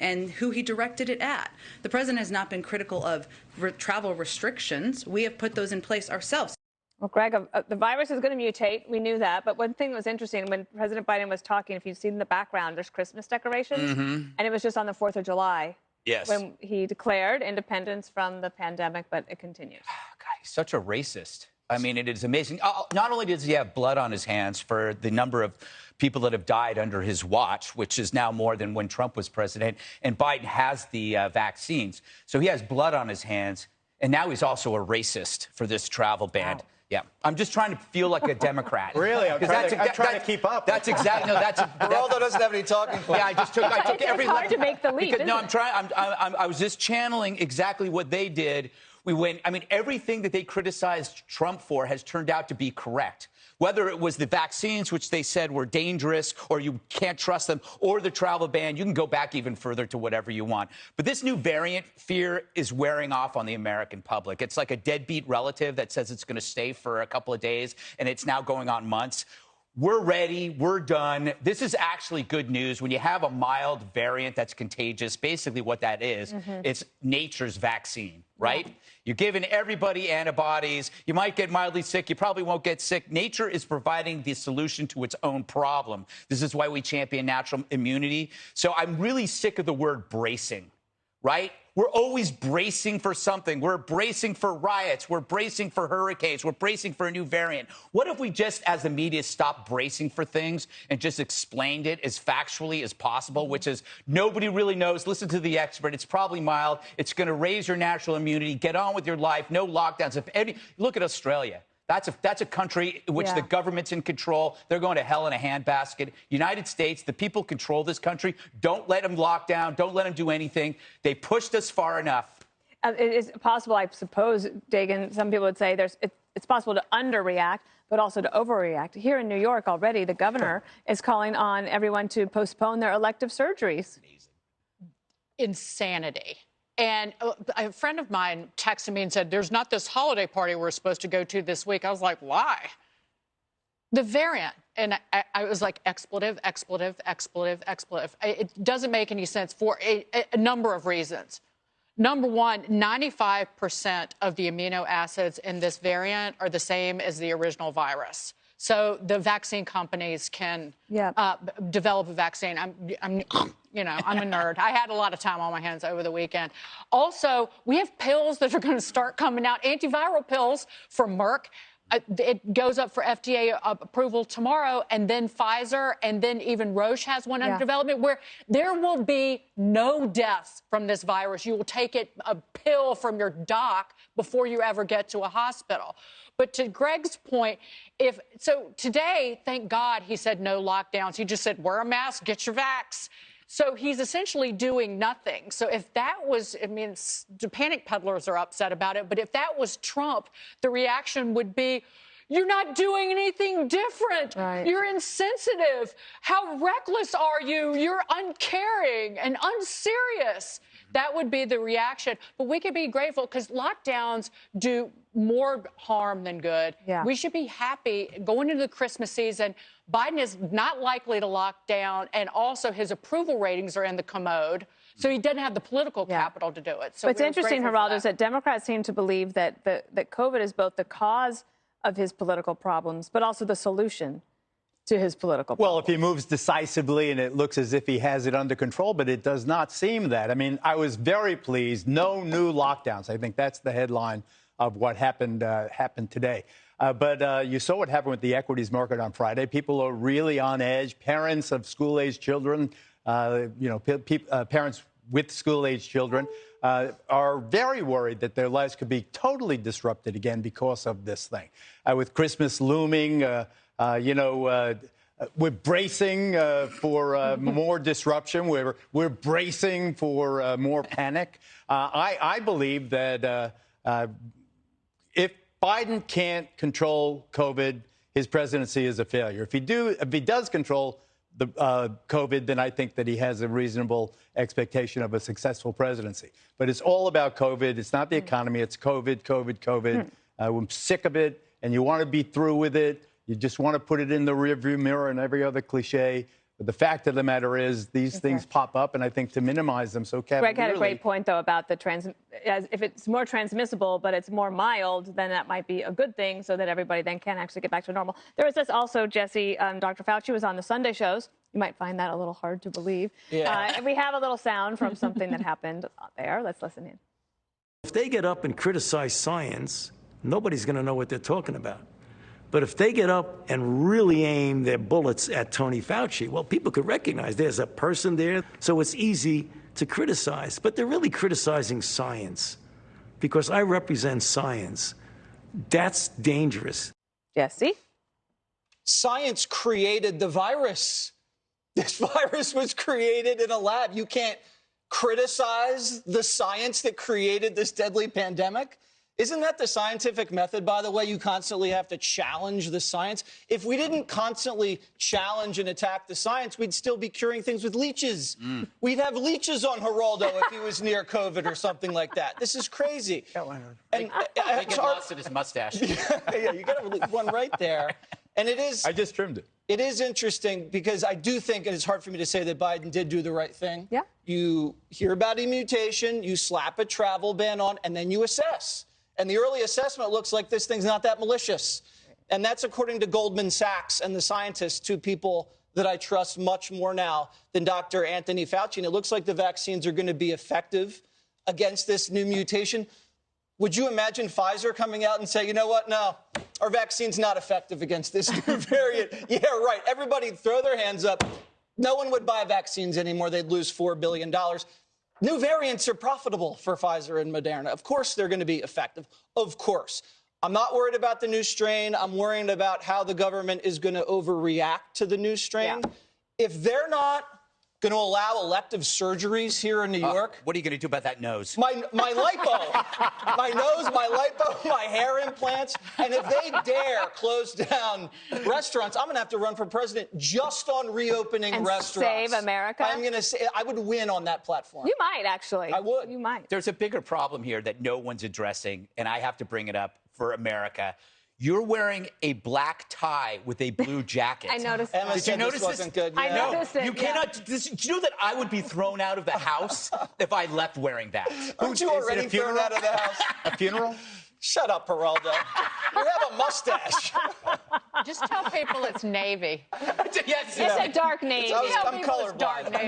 and who he directed it at. The president has not been critical of travel restrictions. We have put those in place ourselves. Well, Greg, the virus is going to mutate. We knew that. But one thing that was interesting, when President Biden was talking, if you've seen the background, there's Christmas decorations. And it was just on the 4th of July. Yes. When he declared independence from the pandemic, but it continues. God, he's such a racist. I mean, it is amazing. Not only does he have blood on his hands for the number of people that have died under his watch, which is now more than when Trump was president, and Biden has the vaccines. So he has blood on his hands, and now he's also a racist for this travel ban. Wow. Yeah, I'm just trying to feel like a Democrat. Really? I'm trying to keep up. That's exactly. No, Geraldo doesn't have any talking points. Yeah, I took every. It's hard to make the leap. No, I was just channeling exactly what they did. We went. I mean, everything that they criticized Trump for has turned out to be correct. Whether it was the vaccines, which they said were dangerous, or you can't trust them, or the travel ban, you can go back even further to whatever you want. But this new variant fear is wearing off on the American public. It's like a deadbeat relative that says it's going to stay for a couple of days, and it's now going on months. We're ready. We're done. This is actually good news. When you have a mild variant that's contagious, basically what that is, it's nature's vaccine, right? Yeah. You're giving everybody antibodies. You might get mildly sick. You probably won't get sick. Nature is providing the solution to its own problem. This is why we champion natural immunity. So I'm really sick of the word bracing, right? We're always bracing for something. We're bracing for riots. We're bracing for hurricanes. We're bracing for a new variant. What if we just, as the media, stopped bracing for things and just explained it as factually as possible, which is nobody really knows. Listen to the expert. It's probably mild. It's going to raise your natural immunity. Get on with your life. No lockdowns. Look at Australia. That's a country in which the government's in control. They're going to hell in a handbasket. United States, the people control this country. Don't let them lock down. Don't let them do anything. They pushed us far enough. It is possible, I suppose, Dagan, some people would say it's possible to underreact, but also to overreact. Here in New York already, the governor is calling on everyone to postpone their elective surgeries. Insanity. And a friend of mine texted me and said, there's not this holiday party we're supposed to go to this week. I was like, why? The variant. And I was like, expletive, expletive, expletive, expletive. It doesn't make any sense for a number of reasons. Number one, 95% of the amino acids in this variant are the same as the original virus. So the vaccine companies can develop a vaccine. I'm a nerd. I had a lot of time on my hands over the weekend. Also, we have pills that are going to start coming out, antiviral pills from Merck. It goes up for FDA approval tomorrow, and then Pfizer, and then even Roche has one under development where there will be no deaths from this virus. You will take a pill from your doc before you ever get to a hospital. But to Greg's point, today, thank God, he said no lockdowns. He just said, wear a mask, get your vax. So he's essentially doing nothing. So if that was, the panic peddlers are upset about it, but if that was Trump, the reaction would be, you're not doing anything different. Right. You're insensitive. How reckless are you? You're uncaring and unserious. That would be the reaction. But we could be grateful because lockdowns do more harm than good. Yeah. We should be happy going into the Christmas season. Biden is not likely to lock down, and also his approval ratings are in the commode. So he doesn't have the political capital to do it. So what's interesting, Geraldo, is that Democrats seem to believe that COVID is both the cause of his political problems, but also the solution to his political problems. Well, if he moves decisively and it looks as if he has it under control, but it does not seem that. I mean, I was very pleased. No new lockdowns. I think that's the headline of what happened today. But you saw what happened with the equities market on Friday. People are really on edge. Parents of school-aged children, parents with school-aged children are very worried that their lives could be totally disrupted again because of this thing. With Christmas looming, we're bracing for more disruption. We're bracing for more panic. I believe that if Biden can't control COVID, his presidency is a failure. If he does control the COVID, then I think that he has a reasonable expectation of a successful presidency. But it's all about COVID. It's not the economy. It's COVID, COVID, COVID. I'm sick of it, and you want to be through with it. You just want to put it in the rearview mirror and every other cliche. But the fact of the matter is these things pop up, and I think to minimize them so Greg had a cavalierly. great point, though, about if it's more transmissible, but it's more mild, then that might be a good thing so that everybody then can actually get back to normal. There was this also, Jesse, Dr. Fauci was on the Sunday shows. You might find that a little hard to believe. Yeah. And we have a little sound from something that happened there. Let's listen in. If they get up and criticize science, nobody's going to know what they're talking about. But if they get up and really aim their bullets at Tony Fauci, well, people could recognize there's a person there, so it's easy to criticize. But they're really criticizing science because I represent science. That's dangerous. Jesse? Science created the virus. This virus was created in a lab. You can't criticize the science that created this deadly pandemic. Isn't that the scientific method, by the way? You constantly have to challenge the science. If we didn't constantly challenge and attack the science, we'd still be curing things with leeches. We'd have leeches on Geraldo if he was near COVID or something like that. This is crazy. And They get lost in his mustache. yeah, you got one right there. And it is. I just trimmed it. It is interesting because I do think, and it's hard for me to say that Biden did do the right thing. Yeah. You hear about a mutation, you slap a travel ban on, and then you assess. And the early assessment looks like this thing's not that malicious. And that's according to Goldman Sachs and the scientists, two people that I trust much more now than Dr. Anthony Fauci. And it looks like the vaccines are going to be effective against this new mutation. Would you imagine Pfizer coming out and say, you know what, no, our vaccine's not effective against this new variant? Yeah, right. Everybody throw their hands up. No one would buy vaccines anymore. They'd lose $4 billion. New variants are profitable for Pfizer and Moderna. Of course, they're going to be effective. Of course. I'm not worried about the new strain. I'm worried about how the government is going to overreact to the new strain. Yeah. If they're not going to allow elective surgeries here in New York. What are you going to do about that nose? My lipo, my nose, my lipo, my hair implants. And if they dare close down restaurants, I'm going to have to run for president just on reopening And restaurants. save America? I'm going to say I would win on that platform. You might, actually. I would. You might. There's a bigger problem here that no one's addressing, and I have to bring it up for America. You're wearing a black tie with a blue jacket. I noticed Emma that. Did you said notice this wasn't good. I Yeah. noticed it. You cannot. Do you know that I would be thrown out of the house if I left wearing that? Aren't you Is it already a thrown funeral? out of the house? A funeral? Shut up, Geraldo. You have a mustache. Just tell people it's Navy. Yes. It's a dark name. I'm Tell people it's colorblind. dark navy.